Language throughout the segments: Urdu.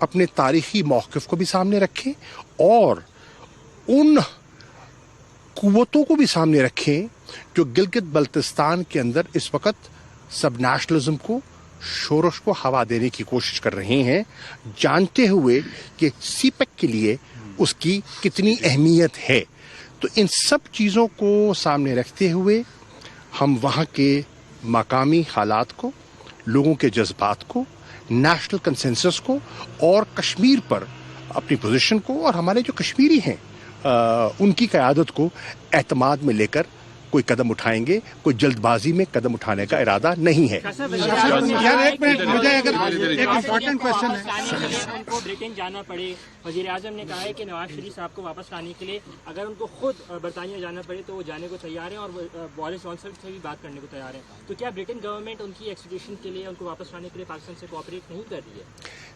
اپنے تاریخی موقف کو بھی سامنے رکھیں اور ان قوتوں کو بھی سامنے رکھیں جو گلگت بلتستان کے اندر اس وقت سب نیشنلزم کو شورش کو ہوا دینے کی کوشش کر رہے ہیں، جانتے ہوئے کہ سی پیک کے لیے اس کی کتنی اہمیت ہے۔ تو ان سب چیزوں کو سامنے رکھتے ہوئے ہم وہاں کے مقامی حالات کو، لوگوں کے جذبات کو، نیشنل کنسنسس کو اور کشمیر پر اپنی پوزیشن کو اور ہمارے جو کشمیری ہیں ان کی قیادت کو اعتماد میں لے کر کوئی قدم اٹھائیں گے۔ کوئی جلد بازی میں قدم اٹھانے کا ارادہ نہیں ہے۔ ایک منٹ مجھے ایک امپورٹنٹ کوشچن ہے۔ ان کو برطانیہ جانا پڑے، وزیر اعظم نے کہا ہے کہ نواز شریف صاحب کو واپس لانے کے لیے اگر ان کو خود برطانیہ جانا پڑے تو وہ جانے کو تیار ہیں اور بورس جانسن سے بھی بات کرنے کو تیار ہیں، تو کیا برٹن گورنمنٹ ان کی ایکسٹریڈیشن کے لیے ان کو واپس لانے کے لیے پاکستان سے کوآپریٹ نہیں کر رہی ہے؟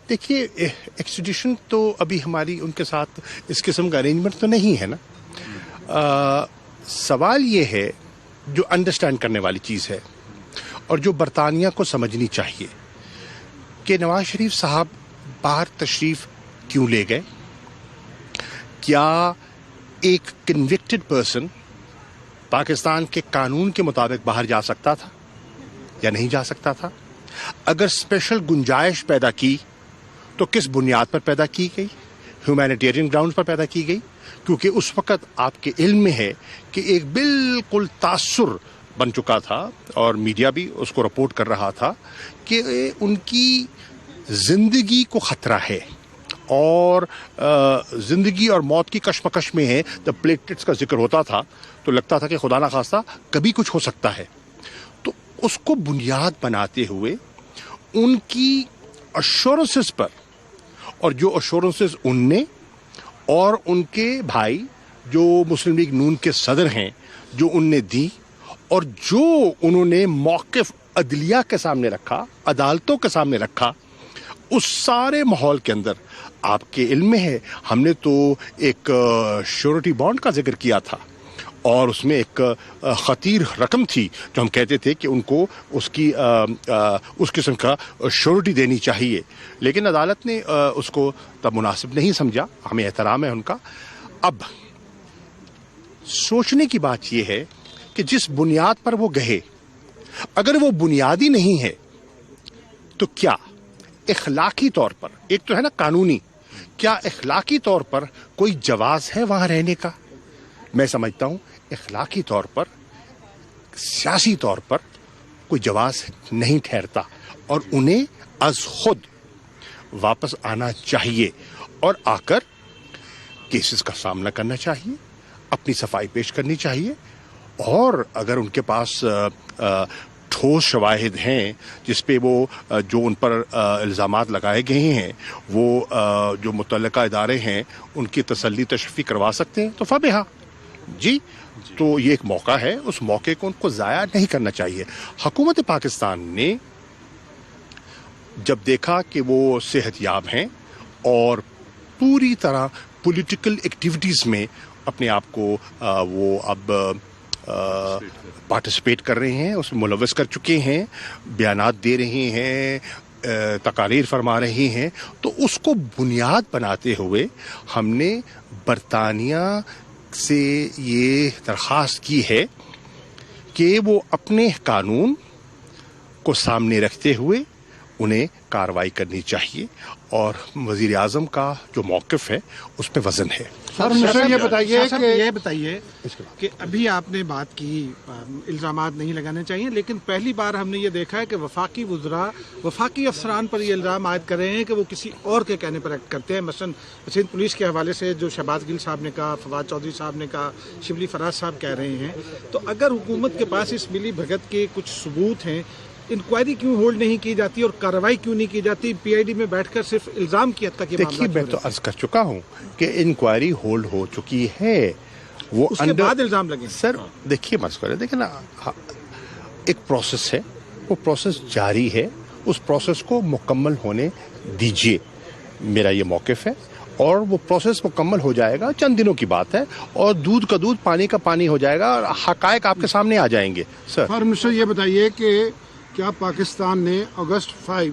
دیکھیے ایکسٹریڈیشن تو ابھی ہماری ان کے ساتھ اس قسم کا ارینجمنٹ تو نہیں ہے نا۔ سوال یہ ہے جو انڈرسٹینڈ کرنے والی چیز ہے اور جو برطانیہ کو سمجھنی چاہیے کہ نواز شریف صاحب باہر تشریف کیوں لے گئے۔ کیا ایک کنوکٹڈ پرسن پاکستان کے قانون کے مطابق باہر جا سکتا تھا یا نہیں جا سکتا تھا؟ اگر اسپیشل گنجائش پیدا کی تو کس بنیاد پر پیدا کی گئی؟ ہیومینیٹیرین گراؤنڈ پر پیدا کی گئی، کیونکہ اس وقت آپ کے علم میں ہے کہ ایک بالکل تاثر بن چکا تھا اور میڈیا بھی اس کو رپورٹ کر رہا تھا کہ ان کی زندگی کو خطرہ ہے اور زندگی اور موت کی کشمکش میں ہے۔ جب پلیٹلیٹس کا ذکر ہوتا تھا تو لگتا تھا کہ خدا نخواستہ کبھی کچھ ہو سکتا ہے۔ تو اس کو بنیاد بناتے ہوئے ان کی ایشورنسز پر اور جو ایشورنسز ان نے اور ان کے بھائی جو مسلم لیگ نون کے صدر ہیں جو ان نے دی اور جو انہوں نے موقف عدلیہ کے سامنے رکھا، عدالتوں کے سامنے رکھا، اس سارے ماحول کے اندر آپ کے علم میں ہے ہم نے تو ایک شیورٹی بانڈ کا ذکر کیا تھا اور اس میں ایک خطیر رقم تھی جو ہم کہتے تھے کہ ان کو اس کی اس قسم کا شیورٹی دینی چاہیے، لیکن عدالت نے اس کو تب مناسب نہیں سمجھا۔ ہمیں احترام ہے ان کا۔ اب سوچنے کی بات یہ ہے کہ جس بنیاد پر وہ گئے اگر وہ بنیادی نہیں ہے تو کیا اخلاقی طور پر، ایک تو ہے نا قانونی، کیا اخلاقی طور پر کوئی جواز ہے وہاں رہنے کا؟ میں سمجھتا ہوں اخلاقی طور پر، سیاسی طور پر کوئی جواز نہیں ٹھہرتا اور انہیں از خود واپس آنا چاہیے اور آ کر کیسز کا سامنا کرنا چاہیے، اپنی صفائی پیش کرنی چاہیے اور اگر ان کے پاس ٹھوس شواہد ہیں جس پہ وہ جو ان پر الزامات لگائے گئے ہیں وہ جو متعلقہ ادارے ہیں ان کی تسلی تشفی کروا سکتے ہیں تو فبہا جی، تو یہ ایک موقع ہے، اس موقع کو ان کو ضائع نہیں کرنا چاہیے۔ حکومت پاکستان نے جب دیکھا کہ وہ صحت یاب ہیں اور پوری طرح پولیٹیکل ایکٹیویٹیز میں اپنے آپ کو وہ اب پارٹیسپیٹ کر رہے ہیں، اس میں ملوث کر چکے ہیں، بیانات دے رہے ہیں، تقاریر فرما رہے ہیں، تو اس کو بنیاد بناتے ہوئے ہم نے برطانیہ سے یہ درخواست کی ہے کہ وہ اپنے قانون کو سامنے رکھتے ہوئے انہیں کارروائی کرنی چاہیے اور وزیر اعظم کا جو موقف ہے اس پہ وزن ہے۔ سر یہ بتائیے کہ ابھی آپ نے بات کی الزامات نہیں لگانے چاہیے، لیکن پہلی بار ہم نے یہ دیکھا ہے کہ وفاقی وزراء وفاقی افسران پر یہ الزام عائد کر رہے ہیں کہ وہ کسی اور کے کہنے پر ایکٹ کرتے ہیں۔ مثلا سندھ پولیس کے حوالے سے جو شہباز گل صاحب نے کہا، فواد چودھری صاحب نے کہا، شبلی فراز صاحب کہہ رہے ہیں، تو اگر حکومت کے پاس اس ملی بھگت کے کچھ ثبوت ہیں، انکوائری کیوں ہولڈ نہیں کی جاتی اور کارروائی کیوں نہیں کی جاتی؟ پی آئی ڈی میں بیٹھ کر صرف الزام کی حد تک یہ دیکھیے میں تو عرض کر چکا ہوں کہ انکوائری ہولڈ ہو چکی ہے، وہ اس کے بعد الزام لگے۔ سر دیکھیے مسئلہ دیکھیں نا، ایک پروسیس ہے، وہ پروسیس جاری ہے، اس پروسیس کو مکمل ہونے دیجیے، میرا یہ موقف ہے، اور وہ پروسیس مکمل ہو جائے گا، چند دنوں کی بات ہے، اور دودھ کا دودھ پانی کا پانی ہو جائے گا اور حقائق آپ کے سامنے آ جائیں گے۔ سر منسٹر یہ بتائیے کہ کیا پاکستان نے اگست 5،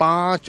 5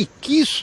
21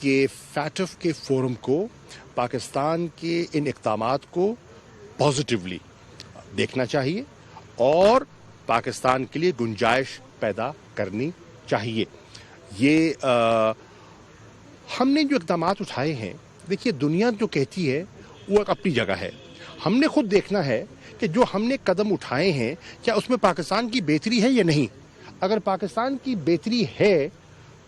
کہ فیٹف کے فورم کو پاکستان کے ان اقدامات کو پازیٹیولی دیکھنا چاہیے اور پاکستان کے لیے گنجائش پیدا کرنی چاہیے. یہ ہم نے جو اقدامات اٹھائے ہیں، دیکھیے دنیا جو کہتی ہے وہ ایک اپنی جگہ ہے. ہم نے خود دیکھنا ہے کہ جو ہم نے قدم اٹھائے ہیں کیا اس میں پاکستان کی بہتری ہے یا نہیں. اگر پاکستان کی بہتری ہے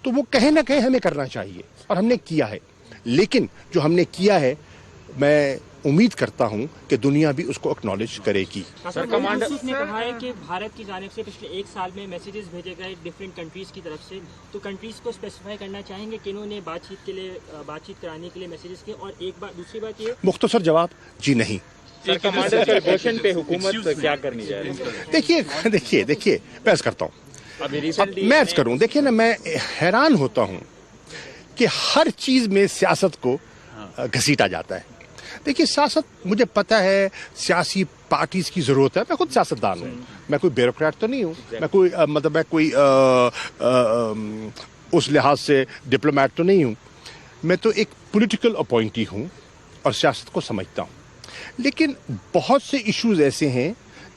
تو وہ کہیں نہ کہیں ہمیں کرنا چاہیے اور ہم نے کیا ہے. لیکن جو ہم نے کیا ہے میں امید کرتا ہوں کہ دنیا بھی اس کو اکنالج کرے گی. یوسف نے کہا ہے کہ بھارت کی جانب سے پچھلے ایک سال میں میسیجز بھیجے گئے ڈفرینٹ کنٹریز کی طرف سے، تو کنٹریز کو اسپیسیفائی کرنا چاہیں گے کہ انہوں نے بات چیت کرانے کے لیے میسیجز کیے. اور ایک بات دوسری بات یہ مختصر جواب جی نہیں. کمانڈر سیلیبریشن پہ حکومت کیا کرنی جا رہی ہے؟ دیکھیے میں عرض کرتا ہوں، میں عرض کروں، دیکھیے نا میں حیران ہوتا ہوں کہ ہر چیز میں سیاست کو گھسیٹا جاتا ہے. دیکھیے سیاست، مجھے پتہ ہے سیاسی پارٹیز کی ضرورت ہے، میں خود سیاستدان ہوں، میں کوئی بیوروکریٹ تو نہیں ہوں، میں کوئی اس لحاظ سے ڈپلومیٹ تو نہیں ہوں، میں تو ایک پولیٹیکل اپوائنٹی ہوں اور سیاست کو سمجھتا ہوں. لیکن بہت سے ایشوز ایسے ہیں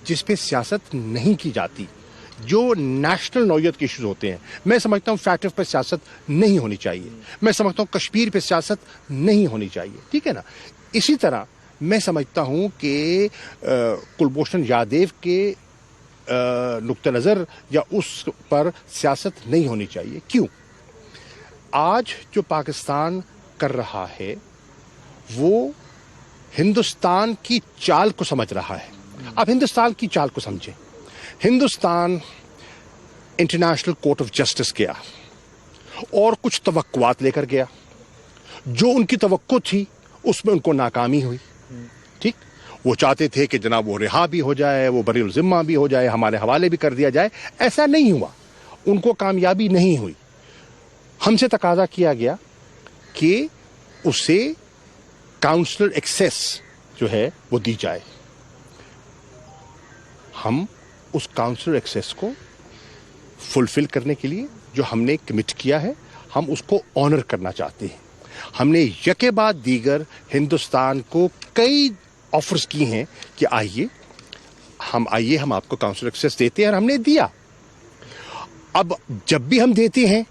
جس پہ سیاست نہیں کی جاتی، جو نیشنل نوعیت کے ایشوز ہوتے ہیں. میں سمجھتا ہوں فیٹف پہ سیاست نہیں ہونی چاہیے، میں سمجھتا ہوں کشمیر پہ سیاست نہیں ہونی چاہیے، ٹھیک ہے نا. اسی طرح میں سمجھتا ہوں کہ کلبھوشن یادیو کے نقطہ نظر یا اس پر سیاست نہیں ہونی چاہیے. کیوں؟ آج جو پاکستان کر رہا ہے وہ ہندوستان کی چال کو سمجھ رہا ہے. اب ہندوستان کی چال کو سمجھیں. Hindustan international court of justice گیا اور کچھ توقعات لے کر گیا، جو ان کی توقع تھی اس میں ان کو ناکامی ہوئی. ٹھیک، وہ چاہتے تھے کہ جناب وہ رہا بھی ہو جائے، وہ بری الذمہ بھی ہو جائے، ہمارے حوالے بھی کر دیا جائے. ایسا نہیں ہوا، ان کو کامیابی نہیں ہوئی. ہم سے تقاضا کیا گیا کہ اسے کاؤنسلر ایکسیس جو ہے وہ دی جائے. ہم اس کاؤنسلر ایکسیس کو فلفل کرنے کے لیے جو ہم نے کمٹ کیا ہے، ہم اس کو آنر کرنا چاہتے ہیں. ہم نے یکے بعد دیگر ہندوستان کو کئی آفرز کی ہیں کہ آئیے ہم آپ کو کاؤنسلر ایکسیس دیتے ہیں، اور ہم نے دیا. اب جب بھی ہم دیتے ہیں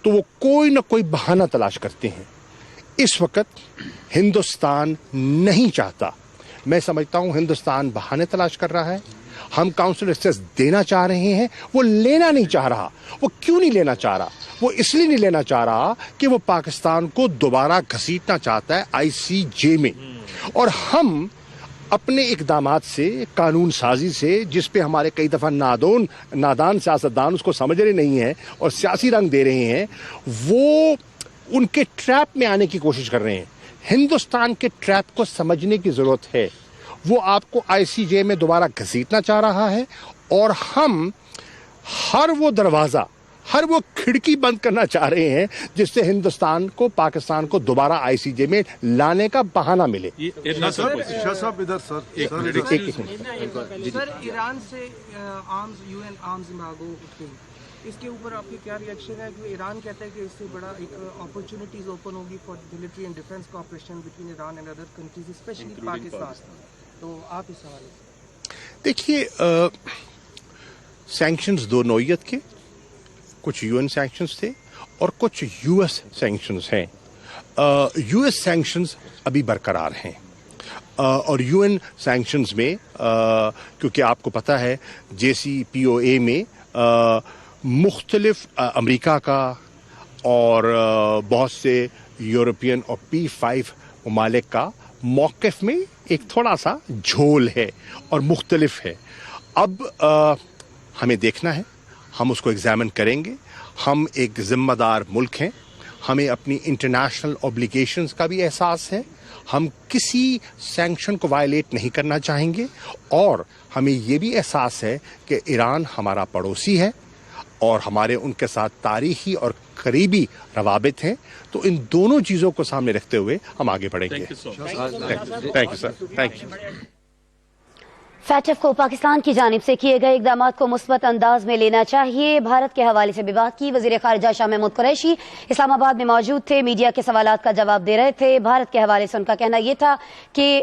تو وہ کوئی نہ کوئی بہانہ تلاش کرتے ہیں. اس وقت ہندوستان نہیں چاہتا، میں سمجھتا ہوں ہندوستان بہانے تلاش کر رہا ہے. ہم کاؤنسل ایکسیس دینا چاہ رہے ہیں، وہ لینا نہیں چاہ رہا. وہ کیوں نہیں لینا چاہ رہا؟ وہ اس لیے نہیں لینا چاہ رہا کہ وہ پاکستان کو دوبارہ گھسیٹنا چاہتا ہے ICJ میں. اور ہم اپنے اقدامات سے، قانون سازی سے، جس پہ ہمارے کئی دفعہ نادان سیاستدان اس کو سمجھ رہے نہیں ہیں اور سیاسی رنگ دے رہے ہیں، وہ ان کے ٹریپ میں آنے کی کوشش کر رہے ہیں. ہندوستان کے ٹریپ کو سمجھنے کی ضرورت ہے. وہ آپ کو ICJ میں دوبارہ گھسیٹنا چاہ رہا ہے، اور ہم ہر وہ دروازہ، ہر وہ کھڑکی بند کرنا چاہ رہے ہیں جس سے ہندوستان کو، پاکستان کو دوبارہ ICJ میں لانے کا بہانہ ملے. سر، ایران سے UN آرمز امبارگو اس کے اوپر آپ کی کیا ریئیکشن ہے؟ کہ ایران کہتا ہے کہ اس سے بڑا ایک اپرچونیٹیز اوپن ہوگی for military and defence cooperation between Iran and other countries especially Pakistan. تو آپ اس حوالے سے دیکھیے، سینکشنز دو نوعیت کے، کچھ UN سینکشنز تھے اور کچھ US سینکشنز ہیں. US سینکشنز ابھی برقرار ہیں، اور UN سینکشنز میں کیونکہ آپ کو پتہ ہے JCPOA میں مختلف امریکہ کا اور بہت سے یورپین اور P5 ممالک کا موقف میں ایک تھوڑا سا جھول ہے اور مختلف ہے. اب ہمیں دیکھنا ہے، ہم اس کو ایگزامن کریں گے. ہم ایک ذمہ دار ملک ہیں، ہمیں اپنی انٹرنیشنل اوبلیگیشنز کا بھی احساس ہے. ہم کسی سینکشن کو وائلیٹ نہیں کرنا چاہیں گے، اور ہمیں یہ بھی احساس ہے کہ ایران ہمارا پڑوسی ہے اور ہمارے ان کے ساتھ تاریخی اور قریبی روابط ہیں. تو ان دونوں چیزوں کو سامنے رکھتے ہوئے ہم آگے بڑھیں گے. Thank you sir. Thank you. FATF کو پاکستان کی جانب سے کیے گئے اقدامات کو مثبت انداز میں لینا چاہیے، بھارت کے حوالے سے بھی بات کی۔ وزیر خارجہ شاہ محمود قریشی اسلام آباد میں موجود تھے، میڈیا کے سوالات کا جواب دے رہے تھے۔ بھارت کے حوالے سے ان کا کہنا یہ تھا کہ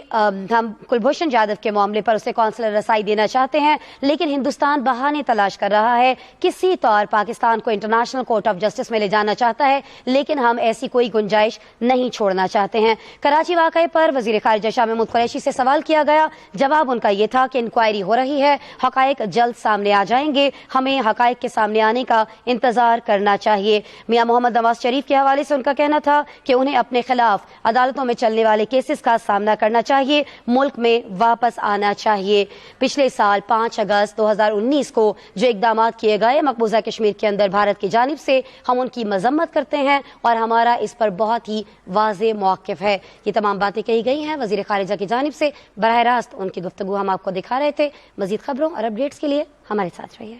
ہم کلبھوشن جادو کے معاملے پر اسے کونسلر رسائی دینا چاہتے ہیں، لیکن ہندوستان بہانے تلاش کر رہا ہے، کسی طور پاکستان کو انٹرنیشنل کورٹ آف جسٹس میں لے جانا چاہتا ہے، لیکن ہم ایسی کوئی گنجائش نہیں چھوڑنا چاہتے ہیں۔ کراچی واقعے پر وزیر خارجہ شاہ محمود قریشی سے سوال کیا گیا، جواب ان کا یہ تھا کہ انکوائری ہو رہی ہے، حقائق جلد سامنے آ جائیں گے، ہمیں حقائق کے سامنے آنے کا انتظار کرنا چاہیے۔ میاں محمد نواز شریف کے حوالے سے ان کا کہنا تھا کہ انہیں اپنے خلاف عدالتوں میں چلنے والے کیسز کا سامنا کرنا چاہیے، ملک میں واپس آنا چاہیے۔ پچھلے سال 5 اگست 2019 کو جو اقدامات کیے گئے مقبوضہ کشمیر کے اندر بھارت کی جانب سے، ہم ان کی مذمت کرتے ہیں اور ہمارا اس پر بہت ہی واضح موقف ہے۔ یہ تمام باتیں کہی گئی ہیں وزیر خارجہ کی جانب سے، براہ راست ان کی گفتگو ہم آپ کو دکھا رہے تھے۔ مزید خبروں اور اپڈیٹس کے لیے ہمارے ساتھ رہیے۔